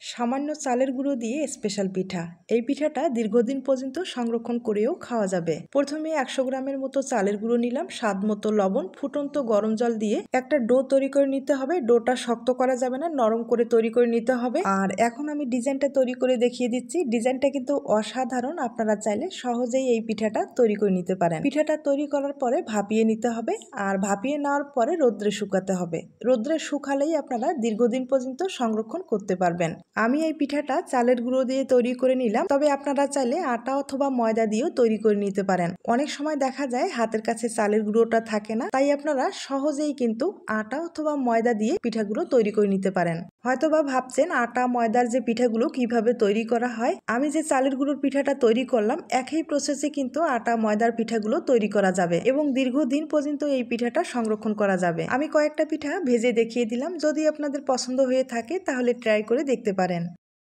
সামান্য চালের গুঁড়ো দিয়ে স্পেশাল পিঠা। এই পিঠাটা দীর্ঘদিন পর্যন্ত সংরক্ষণ করেও খাওয়া যাবে। প্রথমে 100 গ্রামের মতো চালের গুঁড়ো নিলাম, স্বাদ মতো লবণ, ফুটন্ত গরম জল দিয়ে একটা ডো তৈরি করে নিতে হবে। ডোটা শক্ত করা যাবে না, নরম করে তৈরি করে নিতে হবে। আর এখন আমি ডিজাইনটা তৈরি করে দেখিয়ে দিচ্ছি। ডিজাইনটা কিন্তু অসাধারণ, আপনারা চাইলে সহজেই এই পিঠাটা তৈরি করে নিতে পারেন। পিঠাটা তৈরি করার পরে ভাপিয়ে নিতে হবে, আর ভাপিয়ে নেওয়ার পরে রোদ্রে শুকাতে হবে। রোদ্রে শুকালেই আপনারা দীর্ঘদিন পর্যন্ত সংরক্ষণ করতে পারবেন। আমি এই পিঠাটা চালের গুঁড়ো দিয়ে তৈরি করে নিলাম, তবে আপনারা চাইলে আটা অথবা ময়দা দিয়েও তৈরি করে নিতে পারেন। অনেক সময় দেখা যায় হাতের কাছে চালের গুঁড়োটা থাকে না, তাই আপনারা সহজেই কিন্তু আটা অথবা ময়দা দিয়ে পিঠাগুলো তৈরি করে নিতে পারেন। হয়তোবা ভাবছেন আটা ময়দার যে পিঠাগুলো কিভাবে তৈরি করা হয়। আমি যে চালের গুঁড়োর পিঠাটা তৈরি করলাম, একই প্রসেসে কিন্তু আটা ময়দার পিঠাগুলো তৈরি করা যাবে এবং দীর্ঘদিন পর্যন্ত এই পিঠাটা সংরক্ষণ করা যাবে। আমি কয়েকটা পিঠা ভেজে দেখিয়ে দিলাম। যদি আপনাদের পছন্দ হয়ে থাকে তাহলে ট্রাই করে দেখতে পারেন।